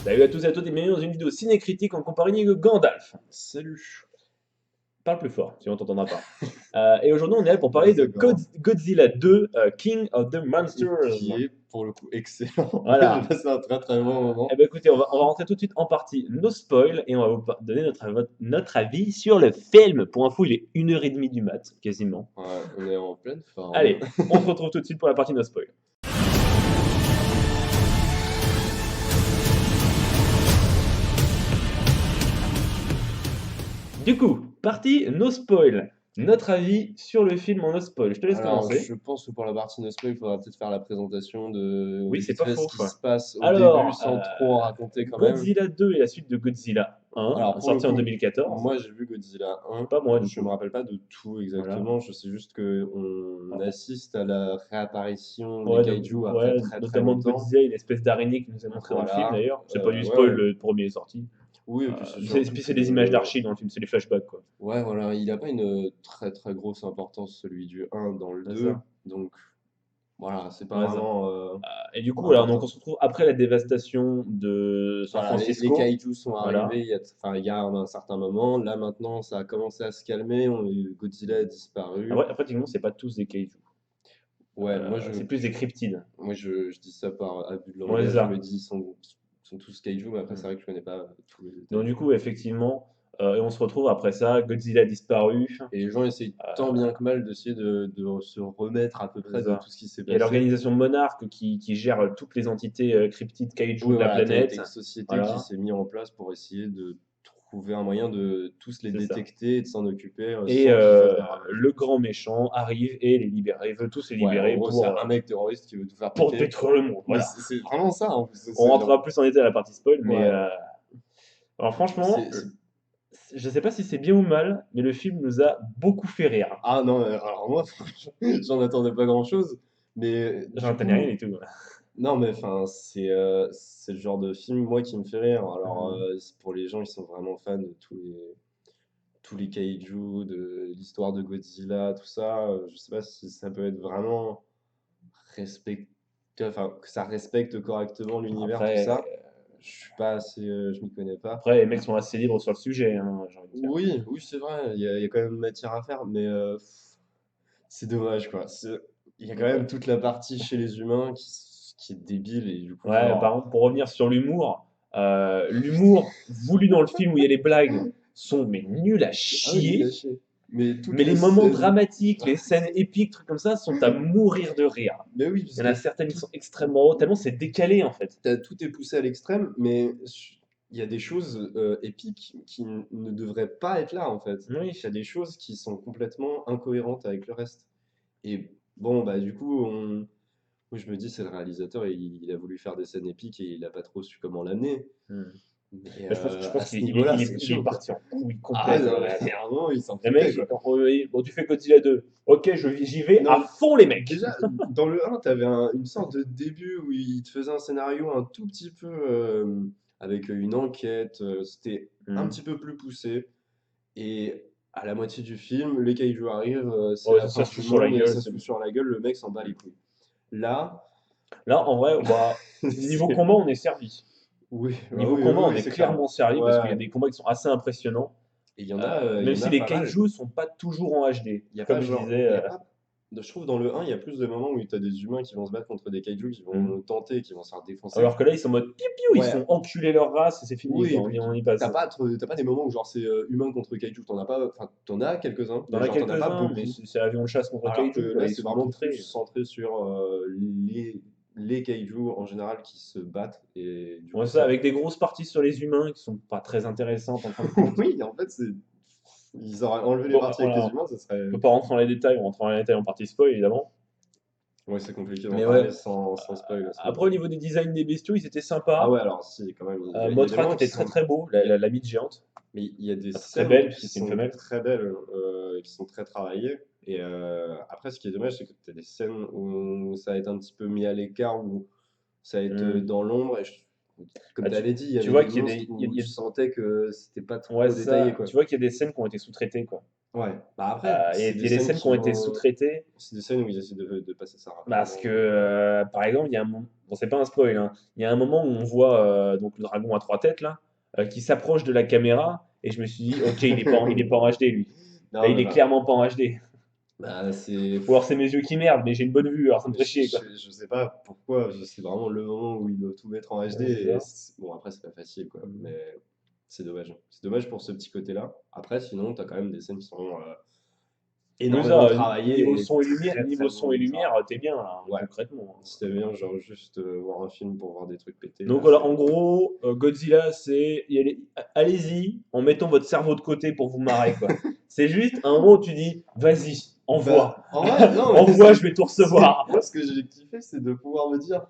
Salut à tous et à toutes et bienvenue dans une vidéo ciné-critique en compagnie de Gandalf. Salut. Parle plus fort, sinon on t'entendra pas. Et aujourd'hui on est là pour Ouais, parler de d'accord. Godzilla 2, King of the Monsters. Qui est pour le coup excellent. Moi, j'ai Voilà. passé un très très bon Eh moment. ben écoutez, on va rentrer tout de suite en partie no spoil et on va vous donner notre avis sur le film. Pour info, il est 1h30 du mat, quasiment. Ouais, on est en pleine forme. Allez, on se retrouve tout de suite pour la partie no spoil. Du coup, partie no spoil. Notre avis sur le film en no spoil. Je te laisse Alors, commencer. je pense que pour la partie no spoil, il faudra peut-être faire la présentation de Oui, c'est vite pas fait ce faux. qui se passe au début Alors, sans trop en raconter quand même. Godzilla 2 est la suite de Godzilla 1, Alors, pour le sorti en coup, 2014. moi j'ai vu Godzilla 1. Pas moi, du Je me coup. rappelle pas de tout Voilà. exactement. Je sais juste que on assiste à la réapparition des Ouais, kaiju après ouais, très très notamment de longtemps. Godzilla, une espèce d'araignée qui nous est montrée dans le film Voilà. d'ailleurs. C'est pas du Ouais, spoil, ouais. le premier est sorti. Oui, et puis c'est Puis surtout c'est des images que d'archives dans le film, c'est des flashbacks quoi. ouais, voilà, il a pas une très très grosse importance celui du un dans le C'est 2, ça. donc voilà, c'est pas Ouais, ça. vraiment Et du coup, voilà, donc on important. se retrouve après la dévastation de San Voilà, les Francisco. kaijus sont Voilà. arrivés enfin, il y a un certain moment. Là maintenant, ça a commencé à se calmer. Godzilla a disparu. Après, techniquement, c'est pas tous des kaiju. Ouais, moi je, C'est plus des cryptides. moi je dis ça par abus de Ouais, c'est langage. Je me ça. dis ils sont tous kaijus, mais après c'est vrai que je connais pas tous les Donc détails. du coup, effectivement, et on se retrouve après ça, Godzilla a disparu. Et les gens essayent tant Euh, bien que mal d'essayer de se remettre à peu c'est près de ça. tout ce qui s'est Il y a passé. l'organisation Monarch qui gère toutes les entités cryptides kaiju Oui, de la voilà, t'as planète. une société qui Voilà, s'est mise en place pour essayer de trouver un moyen de tous les c'est ça. détecter et de s'en occuper Et sans qu'ils fassent des ravages. le grand méchant arrive et les libère. Il veut tous les Ouais, en libérer gros, c'est un mec terroriste qui veut tout faire pour péter. détruire le monde. Mais Voilà. c'est vraiment ça, en plus. On rentrera plus en détail à la partie spoil, mais Ouais, alors franchement, c'est- je sais pas si c'est bien ou mal, mais le film nous a beaucoup fait rire. Ah non, alors moi, franchement, j'en attendais pas grand-chose. Mais J'en du attendais rien coup, et tout. non, mais enfin, c'est le genre de film, moi, qui me fait rire. Alors, Mhm. c'est pour les gens qui sont vraiment fans de tous les kaiju, de l'histoire de Godzilla, tout ça, je sais pas si ça peut être vraiment respecté, enfin, que ça respecte correctement l'univers, tout Après, ça. Je suis pas assez, je m'y connais pas. après, les mecs sont assez libres sur le sujet, hein, j'ai envie de dire. Oui, oui, c'est vrai, il y a quand même matière à faire, mais c'est dommage, quoi. Il y a quand même toute la partie chez les humains qui est débile, et du coup, Ouais, par genre. contre, pour revenir sur l'humour voulu dans le film où il y a les blagues sont mais nuls à Ah oui, nul chier. à chier. Mais toutes Mais les les moments scènes. dramatiques, les scènes épiques, trucs comme ça, sont à mourir de rire. Mais oui, parce Il y en a que certaines qui tout, sont extrêmement drôles, tellement c'est décalé en fait. tout est poussé à l'extrême, mais il y a des choses épiques qui ne devraient pas être là, en fait. Il y Oui. a des choses qui sont complètement incohérentes avec le reste. Et bon, bah du coup, moi je me dis, c'est le réalisateur, et il a voulu faire des scènes épiques et il a pas trop su comment l'amener. Hmm. Mais Mais je à pense ce qu'il niveau-là, c'est il est chaud, quoi. parti en couille Ah complète, le non, réel. mais à un moment, il s'en Les foutait, mecs, quoi. bon, tu fais Godzilla 2. Ok, j'y vais à Non, fond les mecs. déjà, dans le 1, t'avais une sorte de début où il te faisait un scénario un tout petit peu avec une enquête, c'était un Hmm. petit peu plus poussé. Et à la moitié du film, les kaiju arrivent, c'est Ouais, la ça fin se fout du sur la monde et gueule, ça se c'est fout bon. sur la gueule, le mec s'en bat les couilles. Là, Là, en vrai, bah, niveau c'est. combat, on est servi. Oui, bah Niveau oui, combat, oui, on oui, est c'est clair. clairement servi parce qu'il y a Ouais. des combats qui sont assez impressionnants. Et il y Même en si a les pas mal. kaijus sont pas toujours en HD. Il y a pas Comme je genre, disais. il y a pas. Je trouve dans le 1, il y a plus de moments où tu as des humains qui vont se battre contre des kaijus, qui Hmm. vont tenter, qui vont se faire défoncer. Alors que là, ils sont en mode piou piou, ils se Ouais, font enculer leur race et c'est fini, oui, quoi. et puis On y passe. t'as pas des moments où genre c'est humain contre kaiju, t'en as pas, enfin t'en as quelques-uns, T'en mais as genre t'en as pas quelques-uns, mais beaucoup. c'est avion de chasse contre Alors que kaiju, là ils c'est sont vraiment plus poutrés. centré sur les kaiju en général qui se battent, et du Ouais, coup ça, ça. avec des grosses parties sur les humains qui sont pas très intéressantes en fin de compte. Oui, en fait ils auraient enlevé les Bon, parties avec les voilà, humains, ça serait. on peut pas rentrer dans les détails, on rentre dans les détails en partie spoil, évidemment. Ouais, c'est compliqué d'en Mais ouais, parler sans spoil à ce après, au niveau-là. niveau des designs des bestiaux, ils étaient Ah sympas. ouais, alors si, quand même, il y a des Mothra qui moments qui était très sont. très beau, il y a- la mythe géante. Mais il y a des Très scènes belle, qui puisque c'est une sont femelle. très belles, qui sont très travaillées. Et après, ce qui est dommage, c'est que tu as des scènes où ça a été un petit peu mis à l'écart, où ça a été Hmm. dans l'ombre. Comme Ah, tu avais dit, il y tu avait vois des qu'il y a monstres des. où tu sentais que c'était pas Ouais, trop c'est détaillé, ça. quoi. Tu vois qu'il y a des scènes qui ont été sous-traitées, quoi. Ouais. Bah après, c'est Il des y a des scènes scènes qui qui ont été vont. sous-traitées. C'est des scènes où ils essaient de passer ça Parce que, rapidement. par exemple, il y a un moment, bon, c'est pas un spoil, hein, il y a un moment où on voit donc le dragon à trois têtes là, qui s'approche de la caméra, et je me suis dit, ok, il est pas en HD lui. Là, Non, il mais est bah, clairement pas en HD. bah, c'est. Ou alors c'est mes yeux qui merdent, mais j'ai une bonne vue, alors ça me Je, fait chier quoi. je sais pas pourquoi, c'est vraiment le moment où ils doivent tout mettre en HD. Ouais, c'est Et ça. bon, après, c'est pas facile, quoi. Mhm. Mais c'est dommage. C'est dommage pour ce petit côté-là. Après, sinon, t'as quand même des scènes qui sont Mais énormément ça, travaillées et très très niveau son et bon lumière, travail. t'es bien là, hein, Ouais. concrètement. Si t'aimes bien, genre, juste voir un film pour voir des trucs péter, Donc là, voilà, en c'est. gros, Godzilla, allez-y, en mettant votre cerveau de côté pour vous marrer, quoi. C'est juste un moment où tu dis, vas-y, envoie. Bah, en vrai, non, mais Envoie, je vais tout recevoir. moi, ce que j'ai kiffé, c'est de pouvoir me dire.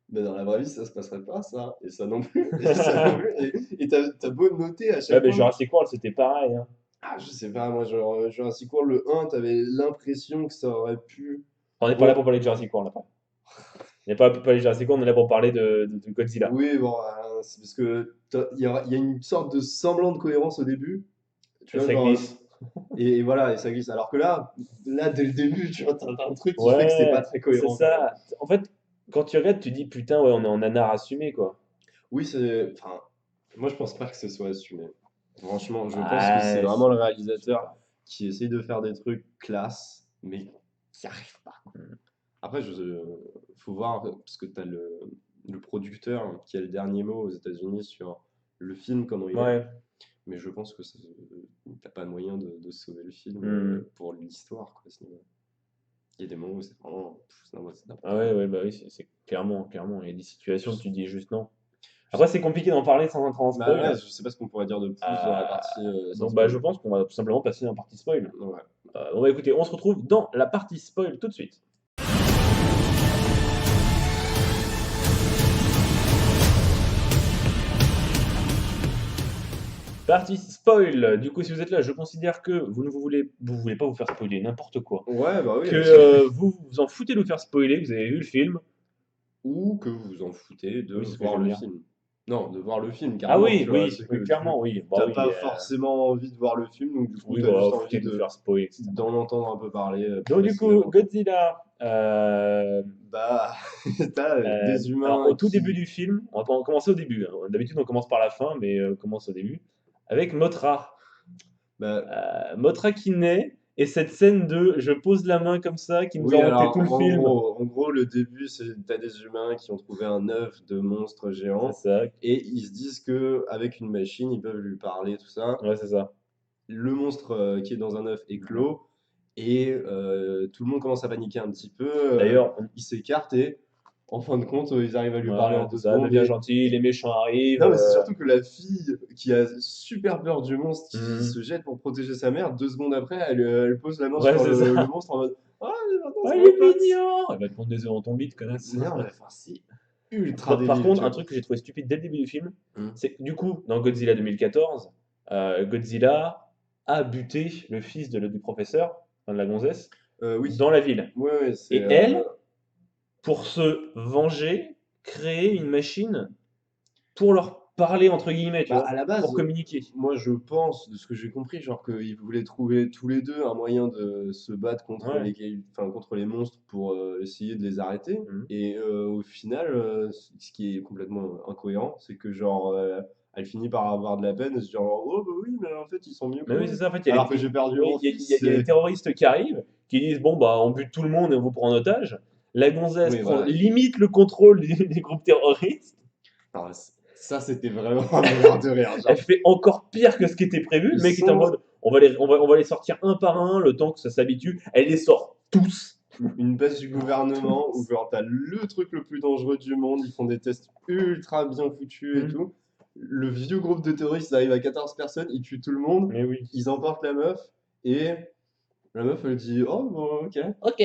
Mais dans la vraie vie, ça se passerait pas, ça. Et ça non plus. Et ça non plus. Et t'as beau noter à Ouais, chaque mais fois. Jurassic World, c'était pareil, hein. Ah, je sais pas, moi, genre, Jurassic World, le 1, t'avais l'impression que ça aurait pu. On n'est pas là Bon, pour parler de Jurassic World, après. On n'est pas là pour parler de Jurassic World, on est là pour parler de Godzilla. oui, bon, c'est parce que il y a une sorte de semblant de cohérence au début. Tu Et vois, ça genre. glisse. Et voilà, et ça glisse. Alors que là, dès le début, tu vois, t'as un truc qui fait que c'est pas Ouais, très c'est cohérent quand même. ça. En fait, quand tu regardes, tu dis, putain, ouais, on est en nanar assumé, quoi. Oui, c'est. Enfin, moi, je pense pas que ce soit assumé. Franchement, je pense que c'est Ouais, vraiment le je sais réalisateur pas. qui essaye de faire des trucs classe, mais qui arrive pas. Hmm. Après, faut voir, parce que tu as le producteur qui a le dernier mot aux États-Unis sur le film, comment il est. Ouais. Mais je pense que t'as pas moyen de sauver le film Hmm. pour l'histoire, quoi, à ce niveau-là. Il y a des moments où c'est vraiment. C'est Ah n'importe ouais, quoi. ouais, bah oui, c'est clairement, clairement. Il y a des situations où tu dis juste non. Après, c'est compliqué d'en parler sans entrer en Bah ouais, spoil. je sais pas ce qu'on pourrait dire de plus dans la Euh, partie sans donc, bah, je spoil. pense qu'on va tout simplement passer dans la partie spoil. Ouais. Bon, bah, écoutez, on se retrouve dans la partie spoil tout de suite. Partie spoil. Du coup, si vous êtes là, je considère que vous voulez pas vous faire spoiler n'importe quoi. Ouais, bah oui. Que vous vous en foutez de vous faire spoiler, vous avez vu le film. Ou que vous vous en foutez de Oui, c'est ce que je voir viens de le dire. film. Non, de voir le film, Ah carrément, oui, tu vois. oui, C'est oui, que clairement, oui. Bah t'as oui, pas forcément envie de voir le film, donc du coup, oui, t'as bah, juste envie foutez de vous faire spoiler, etc. d'en entendre un peu parler plus Donc du coup, précisément, quoi. Godzilla. Bah, t'as des Alors humains au tout début qui. du film, on va commencer au début, hein. D'habitude on commence par la fin, mais on commence au début. Avec Mothra. Bah, Mothra qui naît, et cette scène de je pose la main comme ça, qui nous a oui, hanté tout alors, le film. en gros, le début, c'est t'as des humains qui ont trouvé un œuf de monstre C'est géant, ça. et ils se disent que avec une machine, ils peuvent lui parler, tout ça. Ouais, c'est ça. Le monstre qui est dans un œuf éclot et tout le monde commence à paniquer un petit peu. D'ailleurs, Il s'écarte et en fin de compte, ils arrivent à lui parler ouais, en c'est deux ça, secondes. devient gentil, les méchants arrivent. Non, mais c'est surtout que la fille qui a super peur du monstre, qui Hmm. se jette pour protéger sa mère, 2 secondes après, elle pose la main Ouais, sur c'est le ça. monstre en mode Ah, mais maintenant Oh, c'est il mon est pote. mignon! Elle va te pondre des œufs dans ton bide, connasse. Non, mais enfin, c'est ultra Par débile, contre, tu un vois. truc que j'ai trouvé stupide dès le début du film, Hmm. c'est que du coup, dans Godzilla 2014, Godzilla a buté le fils du professeur, enfin, de la gonzesse, Oui, dans la ville. ouais, ouais, c'est. Et elle, pour se venger, créer une machine pour leur parler, entre guillemets, tu Bah, à vois, la pour base, communiquer. moi je pense, de ce que j'ai compris, genre qu'ils voulaient trouver tous les deux un moyen de se battre contre Ouais. enfin, contre les monstres pour essayer de les arrêter. Mhm. Et au final, ce qui est complètement incohérent, c'est que genre elle finit par avoir de la peine et se dire oh bah oui, mais en fait ils sont mieux que Mais oui, moi. c'est ça, en fait, Alors que j'ai perdu oui, mon fils. il y a les terroristes qui arrivent, qui disent, bon, bah, on bute tout le monde et on vous prend en otage. La gonzesse Oui, prend voilà. limite le contrôle des groupes terroristes. Alors, ça, c'était vraiment à mourir de rire. Elle Genre, fait encore pire que ce qui était prévu. Le ils mec est en sont mode, on va les sortir un par un, le temps que ça s'habitue. Elle les sort tous. une base du gouvernement où Tous. genre t'as le truc le plus dangereux du monde, ils font des tests ultra bien foutus et Hmm. tout. Le vieux groupe de terroristes arrive à 14 personnes, ils tuent tout le monde, Mais oui. ils emportent la meuf et la meuf elle dit oh bon ok, Ok.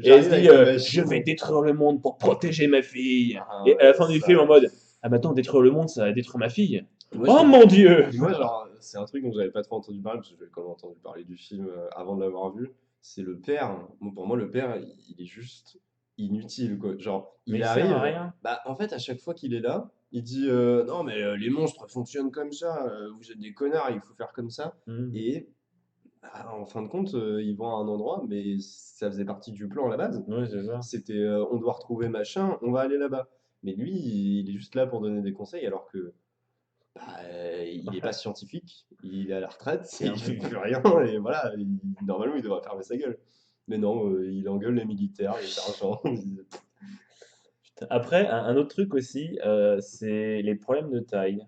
Et elle se j'arrive dit, avec la je machine. vais détruire le monde pour protéger ma fille. Ah Et à la ouais, fin du film, ça. en mode, ah, bah attends, détruire le monde, ça va détruire ma fille. Moi, Oh mon Dieu! et moi genre c'est un truc dont j'avais pas trop entendu parler parce que j'avais quand même entendu parler du film avant de l'avoir vu. C'est le père. Bon, pour moi le père il est juste inutile quoi. Genre Mais il il sert à arrive, rien. bah en fait à chaque fois qu'il est là, il dit non mais les monstres fonctionnent comme ça, vous êtes des connards, il faut faire comme ça. Hmm. Et En fin de compte, ils vont à un endroit, mais ça faisait partie du plan à la base. Ouais, c'est ça. C'était on doit retrouver machin, on va aller là-bas. Mais lui, il est juste là pour donner des conseils, alors que bah, il n'est pas scientifique, il est à la retraite, C'est il un peu. fait plus rien, et voilà, normalement il devrait fermer sa gueule. Mais non, il engueule les militaires, les sergents. Après, un autre truc aussi, c'est les problèmes de taille.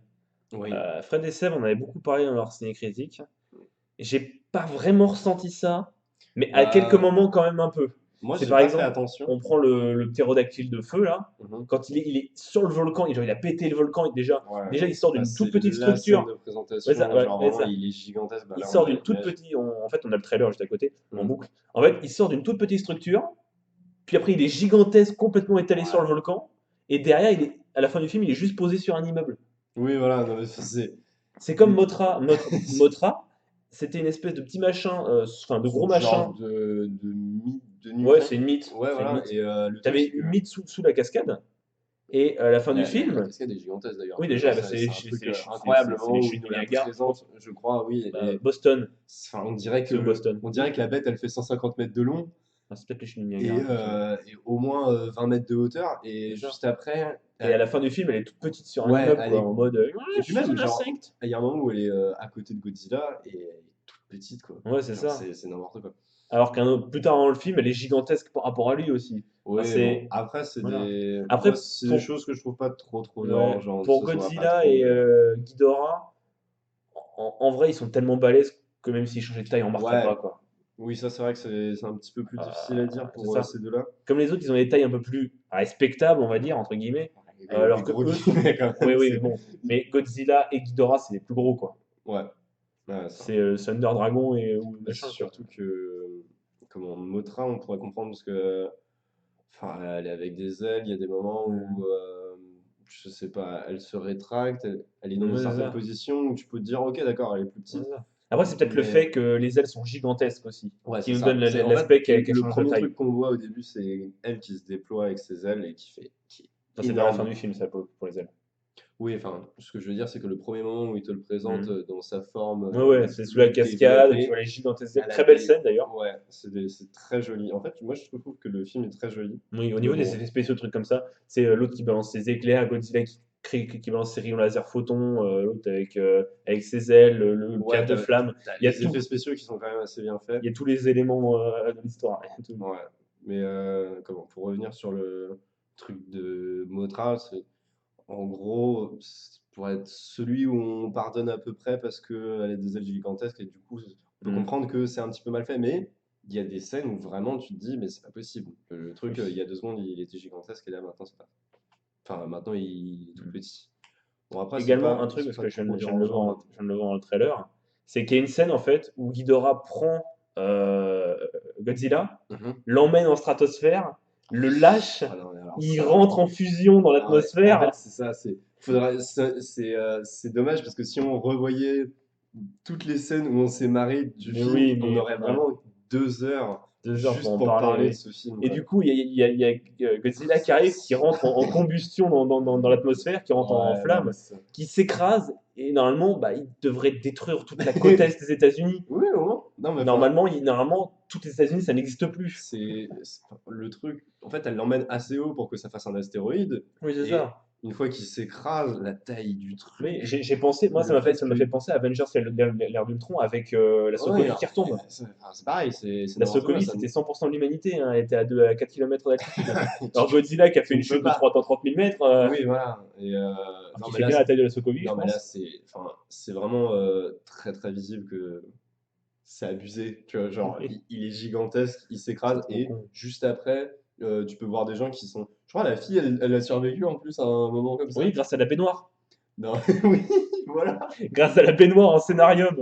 Oui. Fred et Seb en avaient beaucoup parlé dans leur ciné-critique. J'ai pas vraiment ressenti ça, mais à quelques Bah, moments quand même un peu. moi, C'est j'ai par pas fait exemple, attention. on prend le ptérodactyle de feu là, Mhm. quand il est sur le volcan, genre il a pété le volcan, Ouais, déjà il sort bah, d'une c'est toute petite la scène structure. de Ouais, ça, présentation, ouais, genre ouais, vraiment, ça. il est gigantesque. Bah, Il là, on sort a d'une toute l'image. petite. En fait, on a le trailer juste à côté, en Mhm. boucle. En fait, il sort d'une toute petite structure, puis après il est gigantesque, complètement étalé sur le Ouais. volcan, et derrière, à la fin du film, il est juste posé sur un immeuble. Oui, voilà, non, mais c'est. C'est comme Motra. Motra, c'était une espèce de petit machin, enfin de C'est gros une machin. genre de mythe de Ouais, Newton. c'est une mythe. Ouais, C'est une voilà. mythe. Et le truc, T'avais c'est une que mythe sous la cascade, et à la fin du la film, cascade est gigantesque d'ailleurs. oui, Genre, déjà, bah, c'est un truc incroyable, le c'est les moment où il chutes nous du la Niagara, je pense. présente, je crois, oui. Bah, Et Boston, enfin, c'est au Boston. on dirait que la bête, elle fait 150 mètres de long Ah, c'est peut-être les chutes du Niagara, effectivement. et au moins 20 mètres de hauteur. Et C'est ça. juste après, Et à la fin du film, elle est toute petite sur un ouais, immeuble, elle quoi, est. en mode Et je puis suis même, un genre, insecte. il y a un moment où elle est à côté de Godzilla et elle est toute petite, quoi. Ouais, c'est Genre, ça. c'est n'importe quoi. Alors plus tard dans le film, elle est gigantesque par rapport à lui aussi. Enfin, Oui, bon, c'est. après, c'est Voilà. des. Moi, Après, c'est des pour, choses que je trouve pas trop ouais, dérangeantes. pour Ça se voit pas Godzilla trop, et mais. Ghidorah, en vrai, ils sont tellement balèzes que même s'ils changeaient de taille, on remarquerait pas, Ouais, quoi. oui, ça, c'est vrai que c'est un petit peu plus difficile à dire C'est pour ça. ces deux-là. Comme les autres, ils ont des tailles un peu plus respectables, on va dire, entre guillemets. Des Alors que gros eux sont. guillemets, quand Oui, même. oui, mais bon. Mais Godzilla et Ghidorah, c'est les plus gros, quoi. Ouais, ouais, ça. C'est Thunder Dragon ou Bah, c'est machin, quoi. surtout que. Comment, Motra, on pourrait comprendre parce que. Enfin, elle est avec des ailes, il y a des moments où. Je sais pas, elle se rétracte, elle est dans une Ouais, c'est certaine ça. position où tu peux te dire, ok, d'accord, elle est plus Ouais, petite. c'est ça. Après, c'est peut-être le Mais fait que les ailes sont gigantesques aussi, ouais, qui c'est nous donne ça. C'est en fait l'aspect qu'elle le change de premier taille. truc qu'on voit au début, c'est elle qui se déploie avec ses ailes et qui Ça, est c'est vers la fin énorme. du film, ça, pour les ailes. Oui, enfin, ce que je veux dire, c'est que le premier moment où il te le présente Mhm. dans sa forme Ouais, ouais, la c'est sous la plus cascade, tu vois développée, les gigantesques ailes. elle a Très belle des. scène d'ailleurs. Ouais, c'est très joli. En fait, moi, je trouve que le film est très joli. Oui, au Mais niveau des bon, effets spéciaux, trucs comme ça, c'est l'autre qui balance ses éclairs, Godzilla qui balance ses rayons laser photons, l'autre avec ses ailes, le ouais, pirate de flamme. t'as Il y a les tout. effets spéciaux qui sont quand même assez bien faits. Il y a tous les éléments de l'histoire. Il y a tout. Ouais. Mais comment, pour revenir sur le truc de Motra, c'est en gros, pour être celui où on pardonne à peu près parce qu'elle a des ailes gigantesques et du coup, on peut Mm. comprendre que c'est un petit peu mal fait, mais il y a des scènes où vraiment tu te dis, mais c'est pas possible. Le truc, il y a 2 secondes, il était gigantesque et là maintenant, c'est pas. Enfin, maintenant, il est tout Mm. petit. Bon, après, Également, un truc, c'est parce pas que trop je viens de le voir, dérangeant. je viens de le voir dans le trailer, c'est qu'il y a une scène en fait où Ghidorah prend Godzilla, Mhm. l'emmène en stratosphère, le lâche, Ah non, mais alors il ça. rentre en fusion dans Ah ouais, en fait, l'atmosphère. c'est ça, c'est dommage parce que si on revoyait toutes les scènes où on s'est marré du Mais film, oui, on mais aurait vraiment 2 heures 2 heures pour juste en pour parler de parler. ce film, Et quoi. du coup, il y a Godzilla C'est qui arrive, qui impossible. rentre en combustion dans l'atmosphère, qui rentre en Ouais, non, mais flamme, c'est ça. qui s'écrase, et normalement, bah, il devrait détruire toute la côte est des États-Unis. Oui, au moins. Non, mais enfin, Normalement, toutes les États-Unis, ça n'existe plus. le truc. En fait, elle l'emmène assez haut pour que ça fasse un astéroïde. Oui, c'est Et ça. une fois qu'il s'écrase, la taille du Oui, truc, j'ai pensé, moi, le fait ça m'a que. fait penser à Avengers, l'ère d'Ultron, avec la Ouais, Sokovie qui retombe. c'est pareil, c'est La n'importe quoi. Sokovie, Ça, c'était 100% de l'humanité, hein, elle était à 4 km d'altitude. Alors tu, Godzilla, qui a fait tu une ne peux chute de pas. 330 000 mètres, Oui, voilà. Et non, qui mais fait là, bien la taille de la Sokovie, je non, mais là, pense. enfin, c'est vraiment très très visible que c'est abusé. Tu vois, genre, il est gigantesque, il C'est s'écrase trop et con. juste après, tu peux voir des gens qui sont. Je crois la fille, elle a survécu en plus à un moment comme Oui, ça. grâce à la baignoire. Non, oui, voilà. Grâce à la baignoire en scénarium.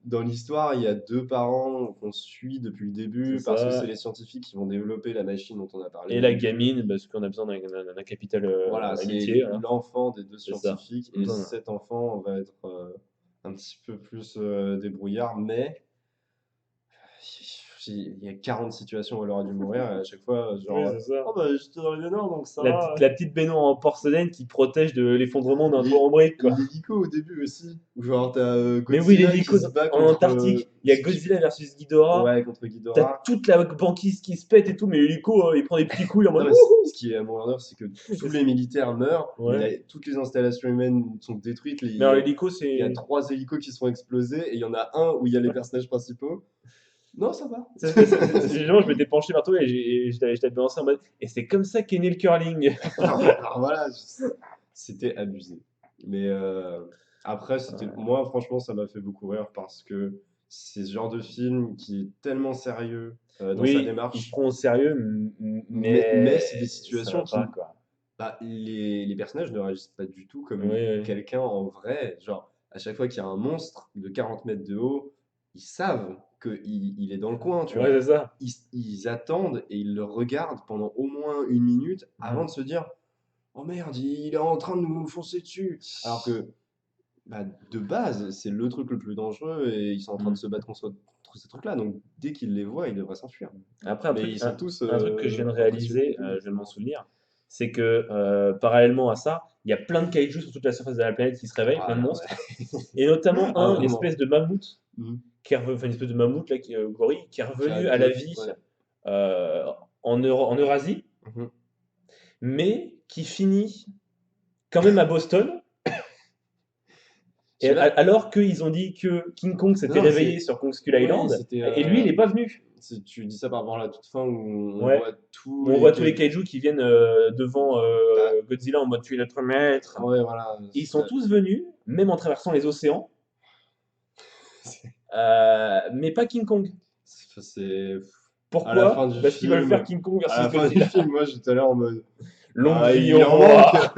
Dans l'histoire, il y a 2 parents qu'on suit depuis le C'est début parce que c'est ça. les scientifiques qui vont développer la machine dont on a parlé Et au la début. gamine, parce qu'on a besoin d'un capital Voilà, c'est amitié, voilà. l'enfant des 2 C'est ça. scientifiques et Voilà. cet enfant va être un petit peu plus débrouillard, mais il y a 40 situations où elle aurait dû mourir, et à chaque fois, Oui, genre, c'est ça. oh bah j'étais dans le nord, donc ça La va. petite, la petite baignoire en porcelaine qui protège de l'effondrement d'un Les- toit en briques, quoi. L'hélico au début aussi, où genre t'as Mais oui, Godzilla qui l'hélico se bat en contre, Antarctique, il y a Godzilla versus Ghidorah, ouais, contre t'as Ghidorah. toute la banquise qui se pète et tout, mais l'hélico, il prend des petits coups en Non, mode mais wouhou! ce qui est à Warner, c'est que tous les militaires meurent, mais Ouais. toutes les installations humaines sont détruites. Mais alors, l'hélico, Il y a c'est. 3 hélicos qui sont explosés, et il y en a un où il y a les personnages principaux. Non, ça va. Justement, je m'étais penché vers toi et je t'avais balancé en mode. Et c'est comme ça qu'est né le curling. Alors voilà, c'était abusé. Mais après, moi, franchement, ça m'a fait beaucoup rire parce que c'est ce genre de film qui est tellement sérieux dans sa Oui, ils se démarche, prend au sérieux, mais c'est des mais ça situations va pas, qui, quoi. bah, les personnages ne réagissent pas du tout Oui, comme oui. quelqu'un en vrai. Genre, à chaque fois qu'il y a un monstre de 40 mètres de haut, ils savent qu'il est dans le coin, tu Ouais, vois. c'est ça. Ils attendent et ils le regardent pendant au moins 1 minute avant Mhm. de se dire, oh merde, il est en train de nous foncer dessus. Alors que, bah, de base, c'est le truc le plus dangereux et ils sont en train de Mhm. se battre contre ces trucs-là. Donc, dès qu'ils les voient, ils devraient s'enfuir. Après, Mais ils sont tous un truc que je viens de impressionnés et réaliser, tout. je viens de m'en souvenir, c'est que parallèlement à ça, il y a plein de kaijus sur toute la surface de la planète qui se réveillent, plein Ah de non, monstres, ouais. et notamment Ah, un, vraiment. l'espèce de mammouth, Mhm. enfin une espèce de mammouth là, gorille, qui est Qui a revenu à la deux. vie Ouais. euh, en Eurasie, Mhm. mais qui finit quand même à Boston, Je sais pas. alors qu'ils ont dit que King Kong Non, s'était non, réveillé sur Kong Skull Oui, Island, c'était. et lui, il n'est pas venu. Tu dis ça par rapport à la toute fin où on Ouais. voit tous On les voit tous les kaijus. kaijus qui viennent devant Bah, Godzilla en mode tu es notre maître. ouais, voilà. Ils sont tous venus, même en traversant les océans, mais pas King Kong. C'est. À la fin Pourquoi? du Parce qu'ils veulent faire film. King Kong À versus la fin du Godzilla. film, moi j'étais là en mode. Longue Ah, vie il au en manque! roi.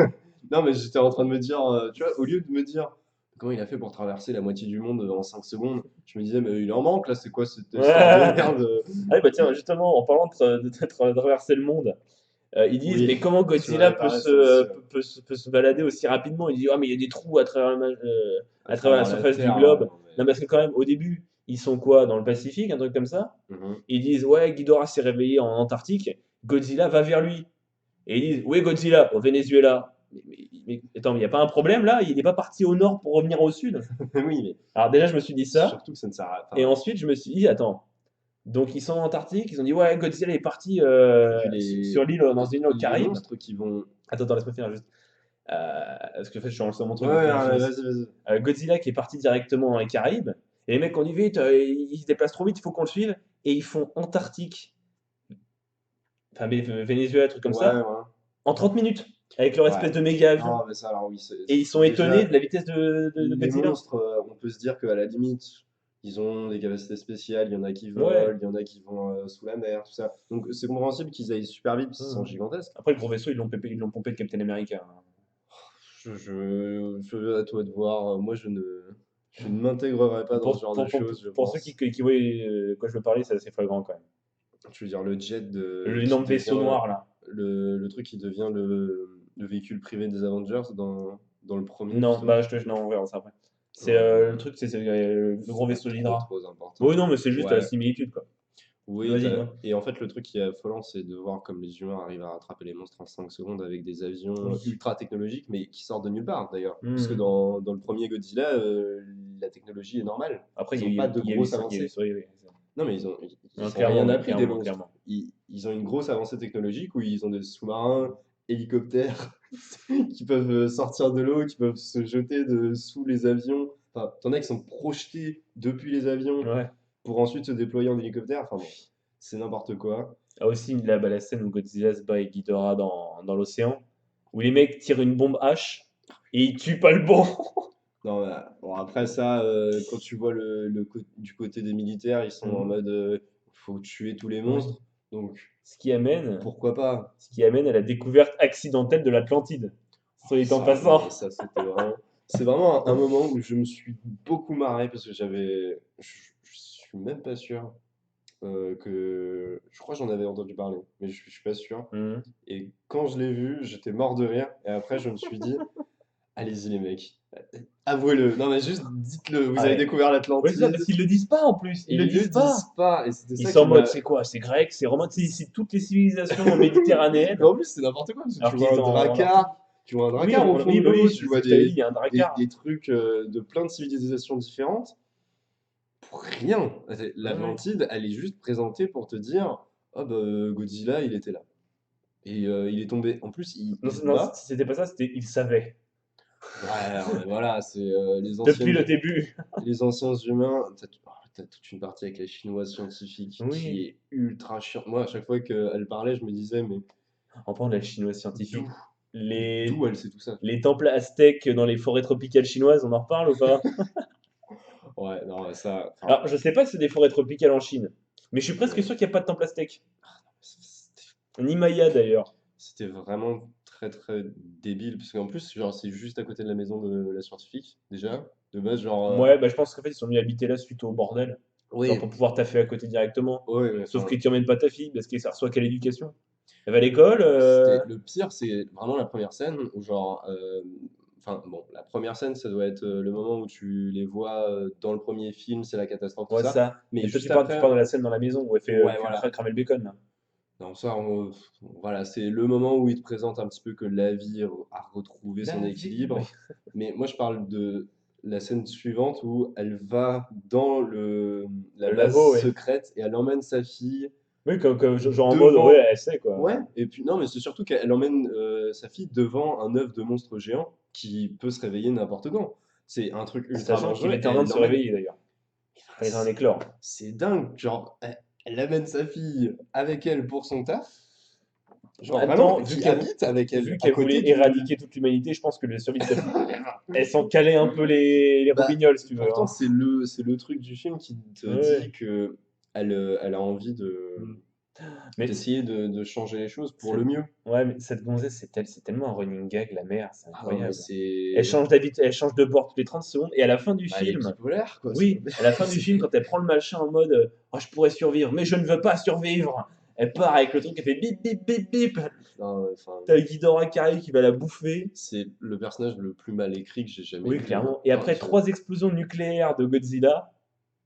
Non, mais j'étais en train de me dire, tu vois, au lieu de me dire comment il a fait pour traverser la moitié du monde en 5 secondes, je me disais, mais il en manque là, c'est quoi cette histoire de Ah merde? oui, bah tiens, justement, en parlant de traverser le monde, ils disent, Oui, mais comment tu m'en Godzilla avais parlé ça aussi, ouais. peut se balader aussi rapidement? Ils disent, ah, mais il y a des trous À à travers la travers la surface du Terre, ouais, globe. non Non, mais. parce que quand même, au début, ils sont quoi? Dans le Pacifique, un truc comme ça? Mhm. Ils disent, ouais, Ghidorah s'est réveillé en Antarctique, Godzilla va vers lui. Et ils disent, où est Godzilla? Au Venezuela. Attends, mais il n'y a pas un problème là? Il n'est pas parti au nord pour revenir au sud? Oui, mais Alors déjà, je me suis dit ça, surtout que ça ne sert à. et Enfin, ensuite, je me suis dit, attends, donc ils sont en Antarctique, ils ont dit, ouais, Godzilla est parti vu sur l'île, dans une île aux les Caraïbes. monstres qui vont. Attends, laisse-moi finir juste. Parce que en fait, je suis sur mon truc, donc Ouais, faut que je ouais, finisse. vas-y, vas-y. Godzilla qui est parti directement dans les Caraïbes, et les mecs ont dit, vite, il se déplace trop vite, il faut qu'on le suive, et ils font Antarctique, enfin Venezuela, truc comme Ouais, ça, ouais. en 30 minutes, avec leur Ouais. espèce de méga avion. Non, mais ça, alors oui, Et ils sont étonnés déjà, de la vitesse de les Godzilla. monstres, on peut se dire qu'à la limite, ils ont des capacités spéciales, il y en a qui volent, Ouais. il y en a qui vont sous la mer, tout ça. Donc c'est compréhensible qu'ils aillent super vite parce qu'ils sont Mhm. gigantesques. Après, le gros vaisseau, ils l'ont pompé de Captain America. À toi de voir. Moi, je ne m'intégrerai pas dans ce genre de choses, je Pour ceux pense. qui voient quoi je veux parler, c'est assez flagrant quand même. Je veux dire, le jet qui L'énorme vaisseau devient noir là. le truc qui devient le véhicule privé des Avengers dans le premier, Non, justement. bah non, on verra ça après. C'est le Euh, truc, c'est le gros c'est pas vaisseau de trop l'Hydra. trop important. Oui, non, mais c'est juste la Ouais. similitude quoi. Oui, Vas-y, dis-moi. et en fait, le truc qui est affolant, c'est de voir comme les humains arrivent à rattraper les monstres en 5 secondes avec des avions Oui. ultra technologiques, mais qui sortent de nulle part d'ailleurs. Parce que Mhm. dans le premier Godzilla, la technologie est normale. Après, Ils n'ont pas de il y a eu grosses ça, il y a eu avancées. ça, oui, oui. Non, mais Non, ils ont rien appris des monstres. clairement. Ils ont une grosse avancée technologique où ils ont des sous-marins, hélicoptères qui peuvent sortir de l'eau, qui peuvent se jeter sous les avions. Enfin, t'en as qui sont projetés depuis les avions Ouais. pour ensuite se déployer en hélicoptère. Enfin bon, c'est n'importe quoi. Ah, aussi, la scène où Godzilla se bat avec Ghidorah dans l'océan, où les mecs tirent une bombe H et ils tuent pas le bon. Non, bon, après ça, quand tu vois du côté des militaires, ils sont en Mhm. mode faut tuer tous les Oui. monstres. Donc Ce qui amène, pourquoi pas? ce qui amène à la découverte accidentelle de l'Atlantide. Soit dit en Mais passant. ça, c'était vraiment. C'est vraiment un moment où je me suis beaucoup marré parce que je suis même pas sûr que. Je crois que j'en avais entendu parler, mais je suis pas sûr. Mhm. Et quand je l'ai vu, j'étais mort de rire. Et après, je me suis dit, allez-y les mecs, Avouez-le. Non, mais juste dites-le. Vous Ah avez ouais. découvert Ouais, c'est ça, l'Atlantide. parce qu'ils le disent pas en plus. Ils le Ils le disent pas. disent pas. Et c'était Ils ça sont qui en mode, m'a. c'est quoi? C'est grec, c'est romain, c'est toutes les civilisations méditerranéennes, Mais en plus, c'est n'importe quoi, parce que alors qu'ils étaient en leur pays. tu vois un Oui, drakkar au fond oui, de bah oui, l'eau, c'est tu ce vois que je t'avais dit, il y a un Drakkar. des trucs de plein de civilisations différentes, pour rien. Ouais, ouais. L'Atlantide, elle est juste présentée pour te dire, oh bah Godzilla, il était là. Et il est tombé. En plus, Non, il se non, bat. c'était pas ça, c'était ils savaient. Ouais, non, mais voilà, c'est Depuis le début. les anciens humains. T'as toute une partie avec la chinoise scientifique qui Oui. est ultra chiante. Moi, à chaque fois qu'elle parlait, je me disais, mais En parlant de la chinoise d'où? scientifique, les, D'où elle sait tout ça? les temples aztèques dans les forêts tropicales chinoises, on en reparle ou pas? Ouais, non, mais ça. Enfin, Alors, je sais pas si c'est des forêts tropicales en Chine, mais je suis presque ouais. sûr qu'il n'y a pas de temple aztèque. C'était Ni Maya d'ailleurs. c'était vraiment très très débile. Parce qu'en plus, genre, c'est juste à côté de la maison de la scientifique, déjà. De base, genre. Ouais, bah je pense qu'en fait ils sont venus habiter là suite au bordel. Genre pour Oui, pouvoir taffer à côté directement. oui, mais Sauf enfin. que tu emmènes pas ta fille parce qu'elle reçoit quelle éducation? Elle va à l'école Le pire, c'est vraiment la première scène où, genre. Enfin, bon, la première scène, ça doit être le moment où tu les vois dans le premier film, c'est la catastrophe, tout Ouais, ça. ça. Mais Mais toi juste tu parles après, de la scène dans la maison où elle fait ouais, voilà. cramer le bacon là. Non, ça, voilà, c'est le moment où il te présente un petit peu que la vie a retrouvé son La vie, oui. équilibre. Mais moi, je parle de la scène suivante où elle va dans la Le base labo, oui. secrète et elle emmène sa fille Oui, genre en mode, ouais, devant. elle sait Ouais, quoi. et puis non, mais c'est surtout qu'elle emmène sa fille devant un œuf de monstre géant qui peut se réveiller n'importe quand. C'est un truc ultra Sachant qu'il dangereux était et en train elle de se l'emmène. réveiller d'ailleurs. Enfin, Enfin, il était en éclore. c'est dingue, genre, elle amène sa fille avec elle pour son taf. En Genre même vraiment, temps, qui habite avec elle, vu à qu'elle côté voulait du. éradiquer toute l'humanité, je pense que le survie de sa fille, elle s'en calait un peu les Bah, roubignoles, si tu veux, pourtant, hein. c'est le truc du film qui te Ouais, dit ouais. que elle a envie Mm. Mais d'essayer de changer les choses pour le cette, mieux. ouais, mais cette gonzesse, c'est tellement un running gag, la mère, c'est Ah non, mais incroyable. Elle c'est. change d'habitude, elle change de bord toutes les 30 secondes, et à la fin du Bah, elle est film, bipolaire, quoi. oui, à la fin du film, quand elle prend le machin en mode oh, je pourrais survivre, mais je ne veux pas survivre, elle part avec le truc, elle fait bip bip bip bip. Non, enfin, T'as Ghidorah qui arrive qui va la bouffer. c'est le personnage le plus mal écrit que j'ai jamais Oui, vu. clairement. Et Enfin, après 3 explosions nucléaires de Godzilla,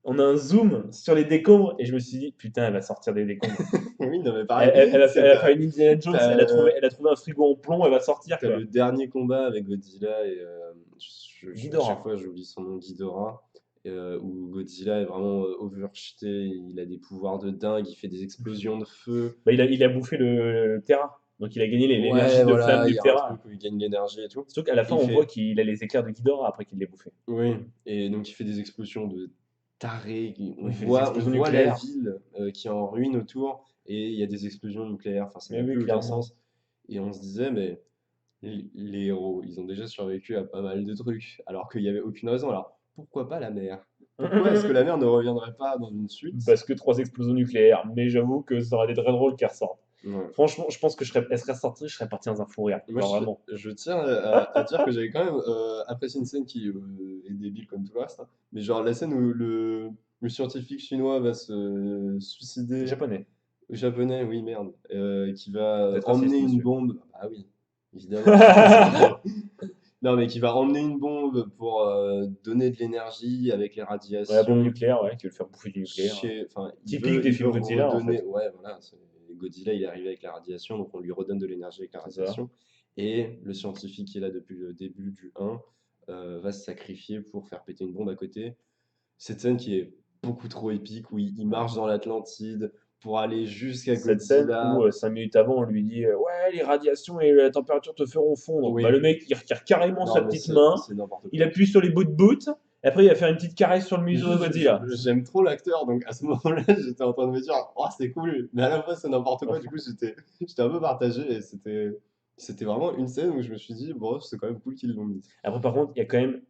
on a un zoom sur les décombres et je me suis dit, putain, elle va sortir des décombres. oui, non, mais Elle, pareil, elle- elle va, c'est elle va faire une Indiana Jones, t'as, elle a trouvé un frigo en plomb, elle va sortir, t'as quoi. le dernier combat avec Godzilla et à chaque Ghidorah. fois j'oublie son nom, Ghidorah, où Godzilla est vraiment overcheaté, il a des pouvoirs de dingue, il fait des explosions de feu. Bah, il a bouffé le Terra. Donc il a gagné l'énergie Ouais, de flamme voilà, il du y a un Terra. truc où il gagne l'énergie et tout. Surtout qu'à la fin, Il on voit fait, qu'il a les éclairs de Ghidorah après qu'il l'ait bouffé. oui, et donc il fait des explosions de taré. On Oui, il fait des voit, on explosions voit la nucléaires. ville qui est en ruine autour et il y a des explosions nucléaires. Enfin, ça Mais n'a oui, plus aucun clairement. sens. Et on se disait, mais les héros, ils ont déjà survécu à pas mal de trucs, alors qu'il n'y avait aucune raison. Alors, pourquoi pas la mer? Pourquoi est-ce que la mer ne reviendrait pas dans une suite? Parce que 3 explosions nucléaires. Mais j'avoue que ça aurait été très drôle qu'elle ressorte. Ouais. Franchement, je pense que elle serait ressortie, je serais parti dans un fou rire. Moi, Genre vraiment. je tiens à dire que j'avais quand même apprécié une scène qui est débile comme tout le reste, hein. Mais genre la scène où le scientifique chinois va se suicider, Japonais. le japonais, oui, merde, qui va Vous êtes emmener raciste, une monsieur. bombe. Ah oui, évidemment. Non, mais qui va emmener une bombe pour donner de l'énergie avec les Ouais, la bombe radiations. nucléaire, ouais, qui veut le faire bouffer du nucléaire. Enfin, Typique des il veut films Godzilla, en redonner. fait. Ouais, voilà. Godzilla, il est arrivé avec la radiation, donc on lui redonne de l'énergie avec la C'est ça. radiation. Et le scientifique qui est là depuis le début du 1 va se sacrifier pour faire péter une bombe à côté. Cette scène qui est beaucoup trop épique, où il marche dans l'Atlantide pour aller jusqu'à Cette scène où, Godzilla. 5 minutes avant, on lui dit ouais, les radiations et la température te feront fondre. Bah, le Oui, mec, il retire carrément sa non, mais petite main, c'est n'importe il quoi. appuie sur les boot, et après, il va faire une petite caresse sur le Mais museau de juste, Godzilla. j'aime trop l'acteur, donc à ce moment-là, j'étais en train de me dire, oh, c'est cool, mais à la fois, c'est n'importe quoi. Du coup, j'étais un peu partagé et c'était vraiment une scène où je me suis dit, bon, c'est quand même cool qu'ils l'ont mis. Après, par contre, il y a quand même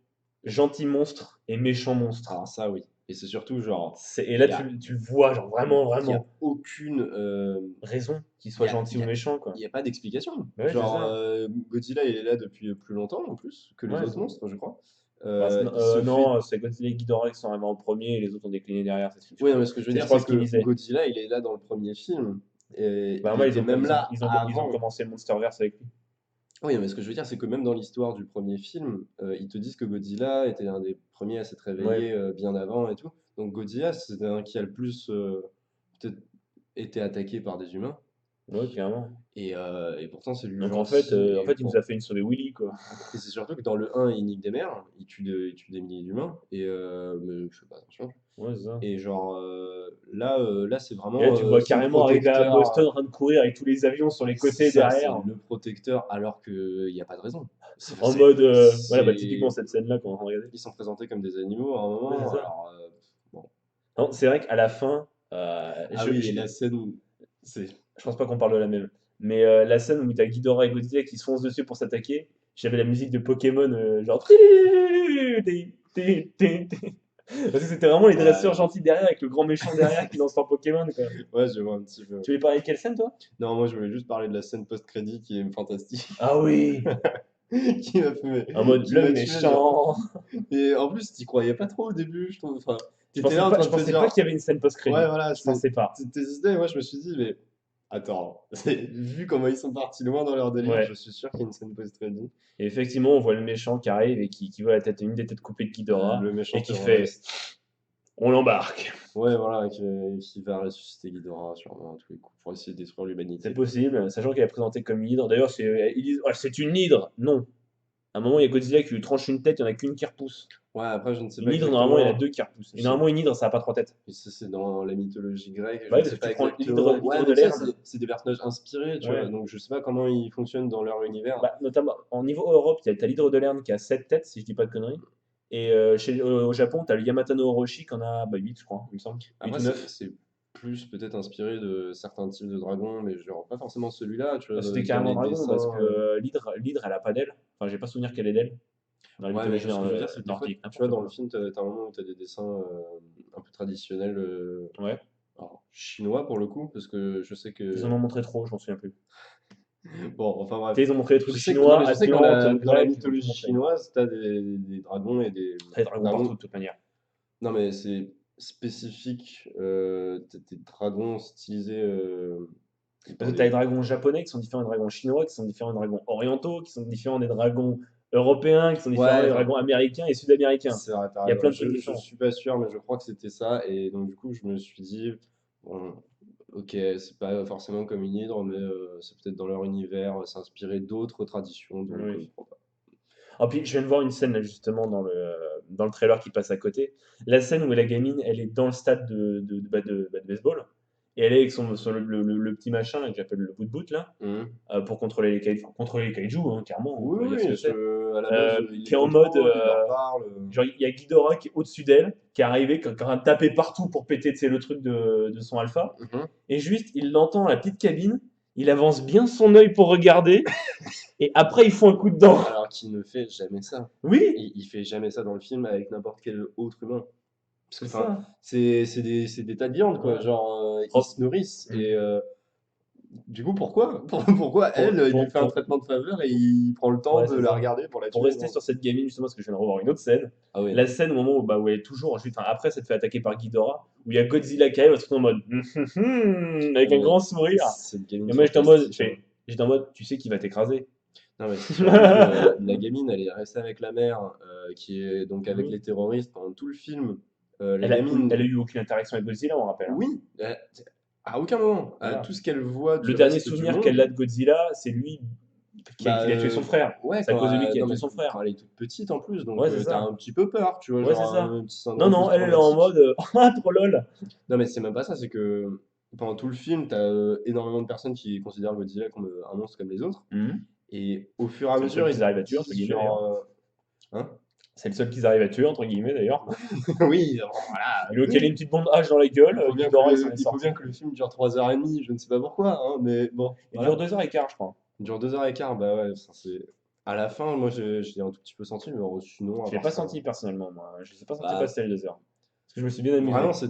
gentil monstre et méchant monstre. Alors, ça, oui. Et c'est surtout, genre, Et il là, y a, tu le vois, genre vraiment, il y a vraiment. aucune. Raison qu'il Il soit y a, gentil il y ou a, méchant, quoi. il y a pas d'explication. Bah ouais, c'est Genre, ça. Godzilla, il est là depuis plus longtemps, en plus, que les Ouais, autres monstres, je crois. bah, Il se fait. non, c'est Godzilla et Ghidorah qui sont arrivés en premier et les autres ont décliné derrière, c'est ce que tu Oui, non, crois. mais ce que je veux C'est, je dire, crois, c'est ce qu'ils que disaient. Godzilla, il est là dans le premier film. Et Bah, il moi, était même là ils ont avant. commencé le Monsterverse avec lui. Oui, mais ce que je veux dire, c'est que même dans l'histoire du premier film, ils te disent que Godzilla était un des premiers à s'être Ouais, réveillé bien avant et tout. Donc Godzilla, c'est un qui a le plus peut-être été attaqué par des humains. ouais, carrément. Et pourtant, c'est lui le Donc en fait, gentil. en fait, il nous a fait une sauver Willy, quoi. Et c'est surtout que dans le un il nique des mères, il tue des milliers d'humains. Mais je fais pas attention. Ouais, c'est ça. Et genre, là c'est Et là, vraiment tu le vois son carrément arriver à protecteur. Boston en train de courir avec tous les avions sur les C'est côtés ça, c'est derrière, le protecteur, alors qu'il n'y a pas de raison. en mode, voilà, bah typiquement C'est- cette scène-là qu'on va regarder. Ils sont présentés comme des animaux à un Ouais, c'est moment, ça. alors bon. Non, c'est vrai qu'à la fin, Ah oui, et la scène, c'est. je pense pas qu'on parle de la même. Mais la scène où t'as Ghidorah et Godzilla qui se foncent dessus pour s'attaquer, j'avais la musique de Pokémon, genre. Parce que c'était vraiment les dresseurs Ouais, gentils derrière avec le grand méchant derrière qui lance leur Pokémon, quoi. ouais, je vois un petit peu. Tu voulais parler de quelle scène, toi? Non, moi je voulais juste parler de la scène post-crédit qui est fantastique, Ah oui! qui m'a fait, En mode qui le m'a tué, genre. méchant. Et en plus, t'y croyais pas trop au début, je trouve. Enfin, Je t'étais pensais là en pas, train je de te pensais pas dire, qu'il y avait une scène ouais, post-crédit. voilà, Je pensais pas. t'hésitais, et moi je me suis dit, mais attends, vu comment ils sont partis loin dans leur délire, Ouais. je suis sûr qu'il y a une scène post-crédit. Et effectivement, on voit le méchant qui arrive et qui voit la tête, une des têtes coupées de Ghidorah Le méchant et qui fait terroriste. on l'embarque. Ouais, voilà, qui va ressusciter Ghidorah sûrement à tous les coups pour essayer de détruire C'est l'humanité. possible, sachant qu'elle est présentée comme une hydre. D'ailleurs, ils disent oh, c'est une hydre. Non. À un moment, il y a Godzilla qui lui tranche une tête, il n'y en a qu'une qui repousse. Ouais, après, je ne sais Une pas hydre, normalement, il y en a exactement. deux qui repoussent. Je Et sais, normalement, une hydre, ça n'a pas trois têtes. et ça, c'est dans la mythologie grecque, je Bah ne oui, parce sais que tu pas prends l'hydre, exactement. Ouais, l'hydre de mais tu sais, Lerne. c'est des personnages inspirés, tu vois, Ouais. donc je sais pas comment ils fonctionnent dans leur univers. Bah, notamment, en niveau Europe, t'as l'hydre de Lerne qui a 7 têtes, si je dis pas de conneries. Et au Japon, t'as le Yamata no Orochi qui en a 8, je crois, il me semble. 8 Après, ou 9. c'est plus peut-être inspiré de certains types de dragons, mais genre pas forcément celui-là, tu Bah, vois, c'était dans carrément un les dragon, parce que dessins. l'hydre, elle a pas d'ailes. Enfin, j'ai pas souvenir qu'elle ait d'ailes dans la Ouais, mais mythologie ce que je veux dire, c'est que des fois, nordique, tu vois, n'importe dans le quoi. film, t'as un moment où t'as des dessins un peu traditionnels, Ouais. alors, chinois pour le coup, parce que je sais Ils en ont que. montré trop, je m'en souviens plus. Bon, enfin Tu sais, bref. ils ont montré des trucs Je sais que, non, chinois, mais je sais que atlantes, dans la grecs, ils ont tout mythologie montré. chinoise, t'as des dragons et des T'as les dragons partout, dragons. de toute manière. Non, mais c'est spécifique. T'as des dragons stylisés Parce dans que t'as les des. dragons japonais qui sont différents des dragons chinois, qui sont différents des dragons orientaux, qui sont différents des dragons européens, qui sont différents Ouais, des enfin, dragons américains et sud-américains. c'est vrai, t'as Il y a plein raison. de trucs Je différents. suis pas sûr, mais je crois que c'était ça. Et donc, du coup, je me suis dit, bon, ok, c'est pas forcément comme une hydre, mais c'est peut-être dans leur univers, s'inspirer d'autres traditions, donc Oui. pourquoi Ah, puis je viens de voir une scène là, justement dans le trailer qui passe à côté. La scène où la gamine, elle est dans le stade de baseball et elle est avec le petit machin là, que j'appelle le bout là, pas. Mhm. pour contrôler les kaiju, enfin, contrôler les kaiju, hein, clairement, on Oui, pourrait dire ce que oui, c'est. à la base, il Qui les est en mode, contrôle, il leur parle. genre il y a Ghidorah qui est au-dessus d'elle, qui est arrivé, qui est en train de taper partout pour péter, tu sais, le truc de son alpha. Mhm. Et juste, il l'entend dans la petite cabine, il avance bien son œil pour regarder, et après il fout un coup dedans. Alors qu'il ne fait jamais ça. Oui, Il fait jamais ça dans le film avec n'importe quel autre humain. Parce que, c'est enfin, ça. c'est des tas de viande, quoi. Ouais. Genre, ils Hop. se nourrissent. Mm. Et du coup, pourquoi? Pourquoi elle, il lui fait un traitement de faveur et il prend le temps Ouais, de c'est la ça. regarder pour la Pour tuer? rester Non. sur cette gamine, justement, parce que je viens de revoir une autre scène. Ah oui. La scène au moment où, bah, où elle est toujours, enfin, après s'être fait attaquer par Ghidorah, où il y a Godzilla qui arrive, tout en mode avec Non, un mais grand sourire. cette gamine Et moi fantastique, hein. j'étais en mode, tu sais qu'il va t'écraser. Non, mais c'est surtout que la gamine, elle est restée avec la mère, qui est donc avec Oui. les terroristes pendant tout le film. La gamine, Elle a eu aucune interaction avec Godzilla, on rappelle, hein. oui, à aucun moment. Voilà. Tout ce qu'elle voit Le du dernier reste du souvenir qu'elle a monde, de Godzilla, c'est lui bah qui a tué son frère. ouais, C'est à cause de lui qu'il a non, tué mais son quand frère. elle est toute petite en plus, donc Ouais, c'est t'as ça. un petit peu peur, tu vois, Ouais, c'est genre ça. un petit Non, syndrome non, elle est là en post-traumatique. mode ah, trop lol. Non, mais c'est même pas ça, c'est que pendant tout le film, t'as énormément de personnes qui considèrent Godzilla comme un monstre comme les autres. Mhm. Et au fur et à C'est le seul mesure, qu'ils ils arrivent à tuer, entre disent guillemets, d'ailleurs. genre. Hein? C'est le seul qu'ils arrivent à tuer, entre guillemets, d'ailleurs. Oui, voilà. Il lui a calé une petite bande hache dans la gueule, Ghidorah, il s'en est Il faut bien sorti. que le film dure 3h30, je ne sais pas pourquoi, hein, mais bon, Il dure voilà. 2h15, je crois. Il dure 2h15, bah ouais, ça, c'est. À la fin, moi j'ai un tout petit peu senti, mais sinon, à Je l'ai part pas ça. senti personnellement, moi. Je l'ai pas senti Bah, passer les 2 heures. Parce que je me suis bien vraiment, amusé.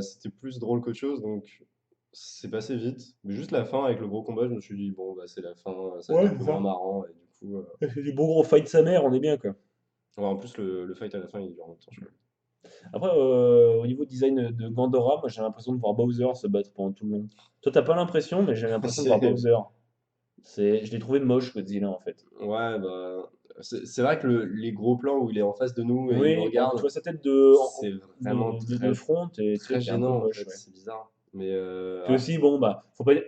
c'était plus drôle qu'autre chose, donc c'est passé vite. Mais juste la fin, avec le gros combat, je me suis dit, bon, bah c'est la fin, ça va être Ouais, un c'est peu moins ça. marrant, et du coup. C'est du beau gros fight sa mère, on est bien, quoi. Ouais, en plus, le fight à la fin, il dure longtemps, je crois. Après, au niveau design de Gandora, moi j'ai l'impression de voir Bowser se battre pendant tout le long. Toi, t'as pas l'impression, mais j'ai l'impression de voir C'est Bowser. Je l'ai trouvé moche, Godzilla, en fait. Ouais, bah, c'est vrai que les gros plans où il est en face de nous et il nous Oui, tu regarde, vois sa tête c'est vraiment de front et tu sais, très qui est un peu gênant en moche, fait, ouais. c'est bizarre. Mais Puis ouais, aussi, bon, bah, faut pas dire.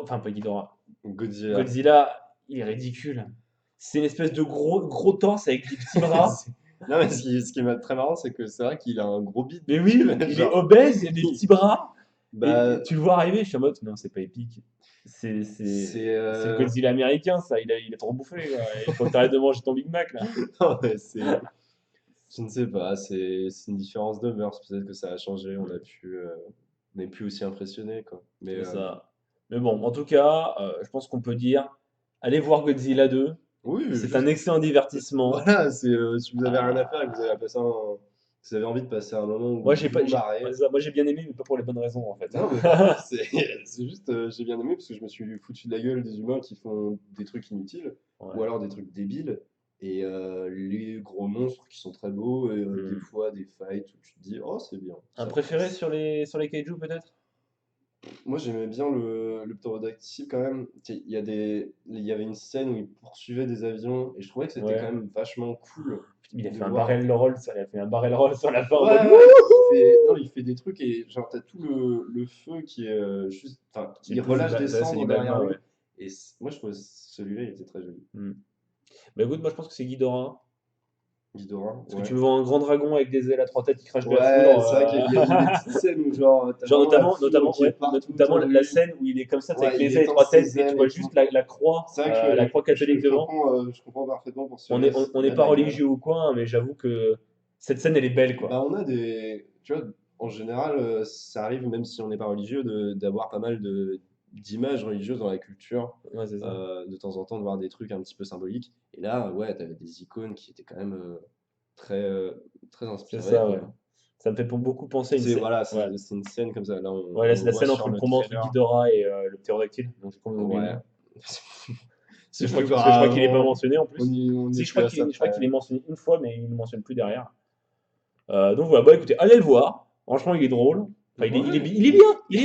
Enfin, pas Ghidorah. Godzilla. Godzilla, il est ridicule. C'est une espèce de gros torse avec des petits bras. C'est- Non, mais ce qui est très marrant, c'est que c'est vrai qu'il a un gros bide. Mais Tu oui, vois, il est genre, obèse, il a des il- petits bras. Et bah, tu le vois arriver, je suis en mode, non, c'est pas épique. c'est. C'est le Godzilla américain, ça. Il est trop bouffé, quoi. Il faut que t'arrêtes de manger ton Big Mac, là. Non, mais c'est. Je ne sais pas, c'est une différence de mœurs. Peut-être que ça a changé, on n'est plus aussi impressionné, quoi. Mais C'est ça. Mais bon, en tout cas, je pense qu'on peut dire, allez voir Godzilla 2. oui, C'est un juste. excellent divertissement. Voilà, si vous avez rien à faire et que Ah, vous avez envie de passer un moment où moi, vous vous ouais, marrez. c'est ça. Moi, j'ai bien aimé, mais pas pour les bonnes raisons, en fait. Non, mais pareil, c'est juste, j'ai bien aimé parce que je me suis foutu de la gueule des humains qui font des trucs inutiles ou Ouais. alors des trucs débiles. Et les gros monstres qui sont très beaux et des Hmm. fois des fights où tu te dis, oh, c'est bien, Un ça préféré passe. sur les kaiju, peut-être? Moi, j'aimais bien le ptérodactyle quand même. Tu sais, il y avait une scène où il poursuivait des avions et je trouvais que c'était quand Ouais. même vachement cool Il a de fait un voir. barrel roll, ça, il a fait un barrel roll sur la fin en mode Ouais, wouh! ouais, non, il fait des trucs et genre t'as tout le feu qui est juste, enfin, C'est il plus du, relâche des ça, c'est du cendres derrière magma, lui ouais. et moi je trouve celui-là il était très joli. Hmm. Bah écoute, moi je pense que c'est Ghidorah. Ghidorah, Parce que tu ouais. me vois un grand dragon avec des ailes à trois têtes qui crache de la Ouais, foudre. c'est vrai qu'il y a des petites scènes où genre t'as Genre vraiment la foudre notamment, qui est ouais, partout notamment autour de la lui. scène où il est comme ça, avec Ouais, il les ailes et étend trois têtes, ses et tu ailes vois et tout. juste C'est vrai que la croix catholique devant. je comprends parfaitement pour On celui-là, on il n'est a de pas la gueule. religieux ou quoi, hein, mais j'avoue que cette scène, elle est belle, quoi. Bah, tu vois, en général, ça arrive, même si on n'est pas religieux, d'avoir pas mal d'images religieuses dans la culture, Ouais, c'est ça. de temps en temps, de voir des trucs un petit peu symboliques. Et là, ouais, t'avais des icônes qui étaient quand même très, très C'est inspirées, ça, ouais. quoi. Ça me fait beaucoup penser à une scène. Voilà, Ouais, c'est une scène comme ça. Là, ouais, on le la voit scène sur entre le le combat entre trailer. Ghidorah et le ptérodactyle. Donc j'ai complètement oublié le Ouais. nom. C'est plus Parce que je crois grave, qu'il n'est pas mentionné en plus. on y est Si, plus à ça je crois près. qu'il est mentionné une fois, mais il ne mentionne plus derrière. Donc voilà, bah écoutez, allez le voir. Franchement, il est drôle. Enfin, Ouais, il est bien, il est bien, il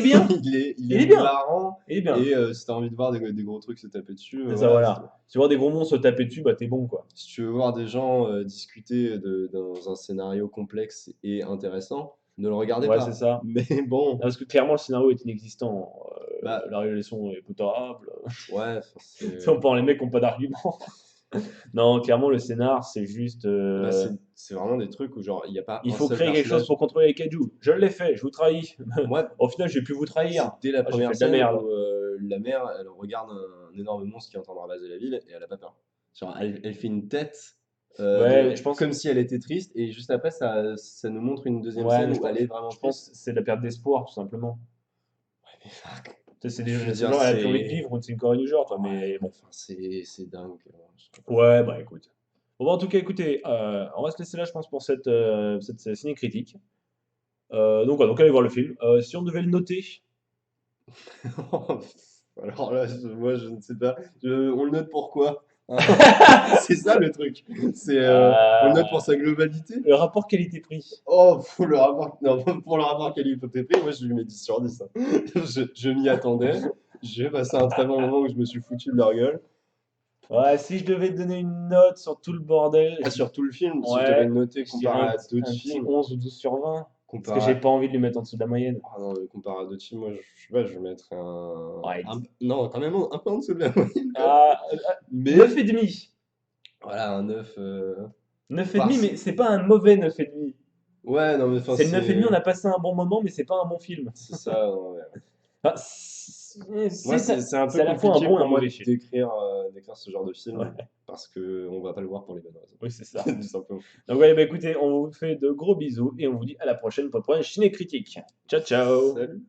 est il est bien, marrant. il est bien. Et si t'as envie de voir des gros trucs se taper dessus, C'est ça, voilà. voilà. Si tu vois des gros monstres se taper dessus, bah t'es bon, quoi. Si tu veux voir des gens discuter dans un scénario complexe et intéressant, ne le regardez Ouais, c'est pas. ça. Mais bon, Parce que clairement, le scénario est inexistant. bah La réalisation est potable. ouais, enfin, Ça, on parle les mecs qui n'ont pas d'argument. Non, clairement, le scénar, c'est juste. c'est vraiment des trucs où genre il n'y a pas Il un faut seul créer quelque chose personnage. pour contrôler les kaiju. Je l'ai fait, je vous trahis. Moi, Au final, j'ai pu vous c'est trahir. dès la Ah, j'ai fait première de la scène merde. où la mère, elle regarde un énorme monstre qui est en train de rabaser la ville et elle a pas peur. Genre, elle fait une tête Ouais, je pense. comme si elle était triste et juste après ça nous montre une deuxième Ouais, scène mais où elle est vraiment je pense triste. que c'est la perte d'espoir, tout simplement. Tu sais, Je veux c'est dire, genre, elle a plus envie de vivre, ou c'est une Corée du genre, toi. ouais, Mais mais bon. enfin, c'est dingue. Je sais pas. Ouais, bah écoute. Bon, bah, en tout cas, écoutez, on va se laisser là, je pense, pour cette ciné-critique. Donc, ouais, donc, allez voir le film. Si on devait le noter, Alors là, moi, je ne sais pas. On le note pourquoi? Hein. C'est ça le truc. On le note pour euh, sa globalité. le rapport qualité-prix. Oh, non, pour le rapport qualité-prix, moi, je lui mets 10 sur 10, hein. Je m'y attendais. J'ai passé un très bon moment où je me suis foutu de leur gueule. Ouais, si je devais te donner une note sur tout le bordel, Ah, sur tout le film, si je devais ouais, le noter je dirais comparé à d'autres un petit films, 11 ou 12 sur 20. Parce que j'ai comparé pas envie de lui mettre en dessous de la moyenne. Ah non, mais comparé à d'autres films, moi, je sais pas, je vais mettre Ouais. non, quand même un peu en dessous de la moyenne, quand même. Ah, Mais, 9,5. voilà, un 9. 9,5, Parce... mais c'est pas un mauvais 9,5. Ouais, non, mais enfin, C'est le 9,5, on a passé un bon moment, mais c'est pas un bon film. c'est ça. Non, ouais. Enfin, Moi, c'est un c'est peu à la fois un compliqué bon et un pour moi mauvais film. d'écrire ce genre de film Ouais, parce que on va pas le voir pour les bonnes oui, c'est ça. raisons. Tout simplement. Donc, ouais, bah écoutez, on vous fait de gros bisous et on vous dit à la prochaine pour une prochaine ciné critique. Ciao, ciao! Salut.